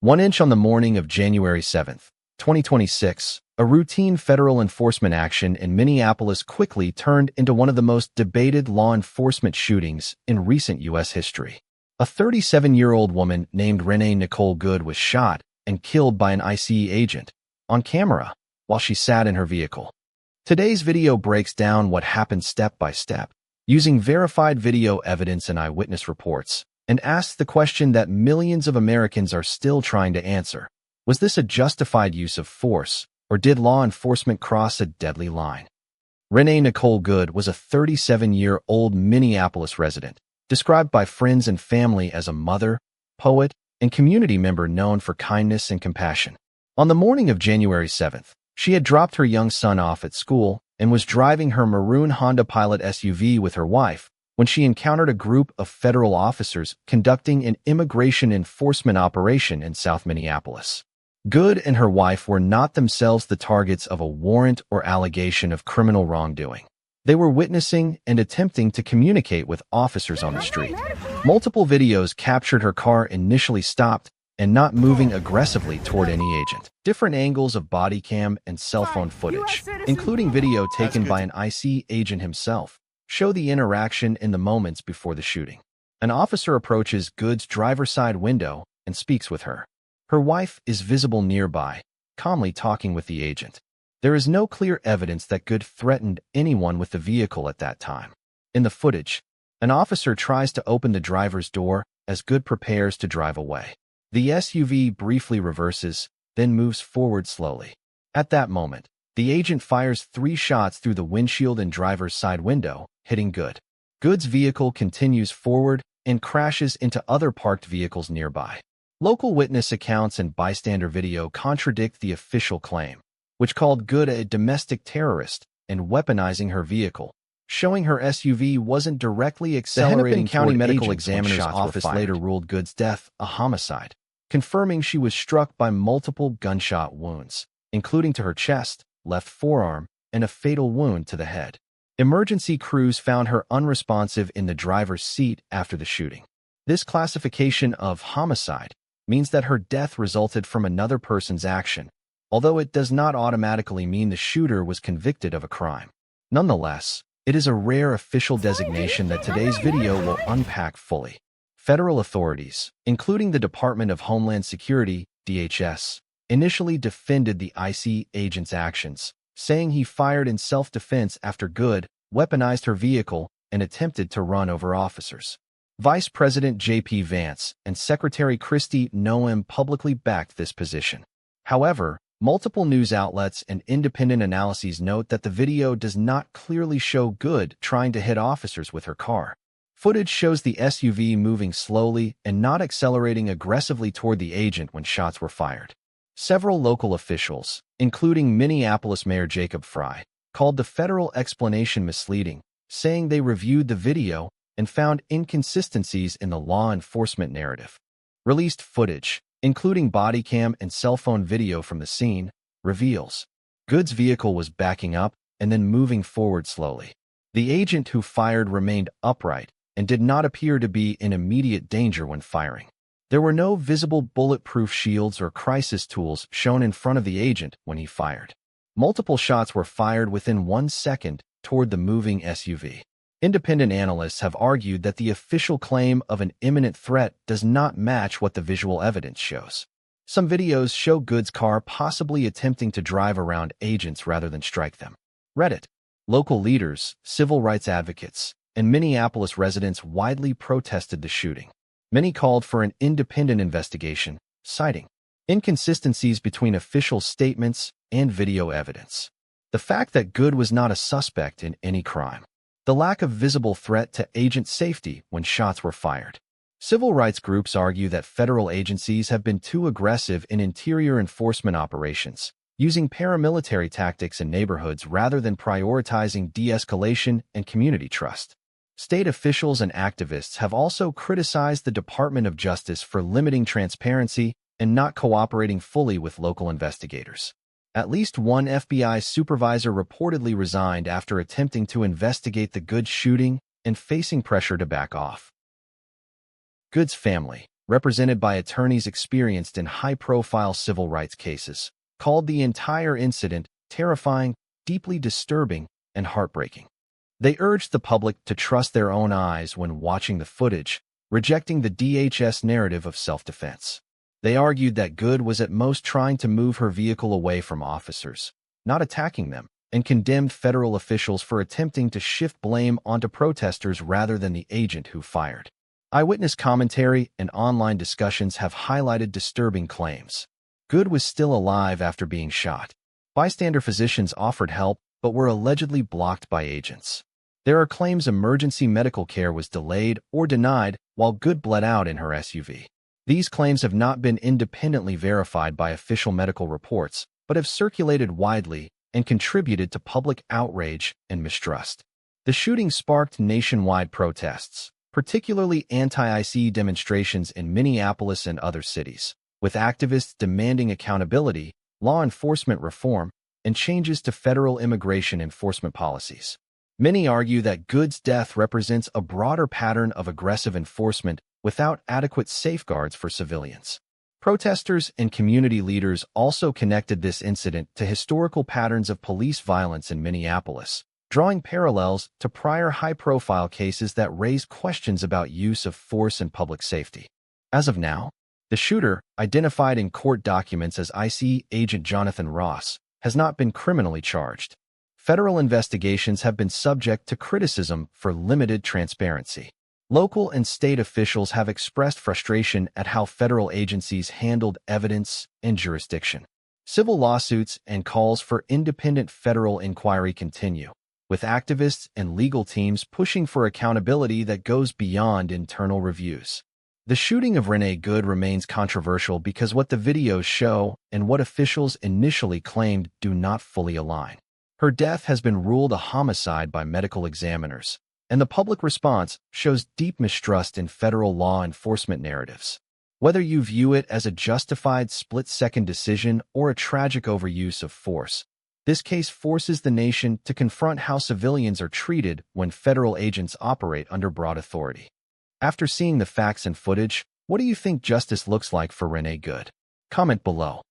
1 inch on the morning of January 7, 2026, a routine federal enforcement action in Minneapolis quickly turned into one of the most debated law enforcement shootings in recent U.S. history. A 37-year-old woman named Renee Nicole Good was shot and killed by an ICE agent on camera while she sat in her vehicle. Today's video breaks down what happened step by step, using verified video evidence and eyewitness reports, and asks the question that millions of Americans are still trying to answer. Was this a justified use of force, or did law enforcement cross a deadly line? Renee Nicole Good was a 37-year-old Minneapolis resident, described by friends and family as a mother, poet, and community member known for kindness and compassion. On the morning of January 7th, she had dropped her young son off at school and was driving her maroon Honda Pilot SUV with her wife when she encountered a group of federal officers conducting an immigration enforcement operation in South Minneapolis. Good and her wife were not themselves the targets of a warrant or allegation of criminal wrongdoing. They were witnessing and attempting to communicate with officers on the street. Multiple videos captured her car initially stopped and not moving aggressively toward any agent. Different angles of body cam and cell phone footage, including video taken by an ICE agent himself, show the interaction in the moments before the shooting. An officer approaches Good's driver's side window and speaks with her. Her wife is visible nearby, calmly talking with the agent. There is no clear evidence that Good threatened anyone with the vehicle at that time. In the footage, an officer tries to open the driver's door as Good prepares to drive away. The SUV briefly reverses, then moves forward slowly. At that moment, the agent fires 3 shots through the windshield and driver's side window, hitting Good. Good's vehicle continues forward and crashes into other parked vehicles nearby. Local witness accounts and bystander video contradict the official claim, which called Good a domestic terrorist and weaponizing her vehicle, showing her SUV wasn't directly accelerating. The Hennepin County Medical Examiner's office later ruled Good's death a homicide, confirming she was struck by multiple gunshot wounds, including to her chest, left forearm, and a fatal wound to the head. Emergency crews found her unresponsive in the driver's seat after the shooting. This classification of homicide means that her death resulted from another person's action, although it does not automatically mean the shooter was convicted of a crime. Nonetheless, it is a rare official designation that today's video will unpack fully. Federal authorities, including the Department of Homeland Security, DHS, initially defended the ICE agent's actions, saying he fired in self-defense after Good weaponized her vehicle and attempted to run over officers. Vice President J.P. Vance and Secretary Kristi Noem publicly backed this position. However, multiple news outlets and independent analyses note that the video does not clearly show Good trying to hit officers with her car. Footage shows the SUV moving slowly and not accelerating aggressively toward the agent when shots were fired. Several local officials, including Minneapolis Mayor Jacob Frey, called the federal explanation misleading, saying they reviewed the video and found inconsistencies in the law enforcement narrative. Released footage, including body cam and cell phone video from the scene, reveals Good's vehicle was backing up and then moving forward slowly. The agent who fired remained upright and did not appear to be in immediate danger when firing. There were no visible bulletproof shields or crisis tools shown in front of the agent when he fired. Multiple shots were fired within 1 second toward the moving SUV. Independent analysts have argued that the official claim of an imminent threat does not match what the visual evidence shows. Some videos show Good's car possibly attempting to drive around agents rather than strike them. Reddit. Local leaders, civil rights advocates, and Minneapolis residents widely protested the shooting. Many called for an independent investigation, citing inconsistencies between official statements and video evidence. The fact that Good was not a suspect in any crime. The lack of visible threat to agent safety when shots were fired. Civil rights groups argue that federal agencies have been too aggressive in interior enforcement operations, using paramilitary tactics in neighborhoods rather than prioritizing de-escalation and community trust. State officials and activists have also criticized the Department of Justice for limiting transparency and not cooperating fully with local investigators. At least one FBI supervisor reportedly resigned after attempting to investigate the Good shooting and facing pressure to back off. Good's family, represented by attorneys experienced in high-profile civil rights cases, called the entire incident terrifying, deeply disturbing, and heartbreaking. They urged the public to trust their own eyes when watching the footage, rejecting the DHS narrative of self-defense. They argued that Good was at most trying to move her vehicle away from officers, not attacking them, and condemned federal officials for attempting to shift blame onto protesters rather than the agent who fired. Eyewitness commentary and online discussions have highlighted disturbing claims. Good was still alive after being shot. Bystander physicians offered help but were allegedly blocked by agents. There are claims emergency medical care was delayed or denied while Good bled out in her SUV. These claims have not been independently verified by official medical reports, but have circulated widely and contributed to public outrage and mistrust. The shooting sparked nationwide protests, particularly anti-ICE demonstrations in Minneapolis and other cities, with activists demanding accountability, law enforcement reform, and changes to federal immigration enforcement policies. Many argue that Good's death represents a broader pattern of aggressive enforcement without adequate safeguards for civilians. Protesters and community leaders also connected this incident to historical patterns of police violence in Minneapolis, drawing parallels to prior high-profile cases that raised questions about use of force and public safety. As of now, the shooter, identified in court documents as ICE agent Jonathan Ross, has not been criminally charged. Federal investigations have been subject to criticism for limited transparency. Local and state officials have expressed frustration at how federal agencies handled evidence and jurisdiction. Civil lawsuits and calls for independent federal inquiry continue, with activists and legal teams pushing for accountability that goes beyond internal reviews. The shooting of Renee Good remains controversial because what the videos show and what officials initially claimed do not fully align. Her death has been ruled a homicide by medical examiners, and the public response shows deep mistrust in federal law enforcement narratives. Whether you view it as a justified split-second decision or a tragic overuse of force, this case forces the nation to confront how civilians are treated when federal agents operate under broad authority. After seeing the facts and footage, what do you think justice looks like for Renee Good? Comment below.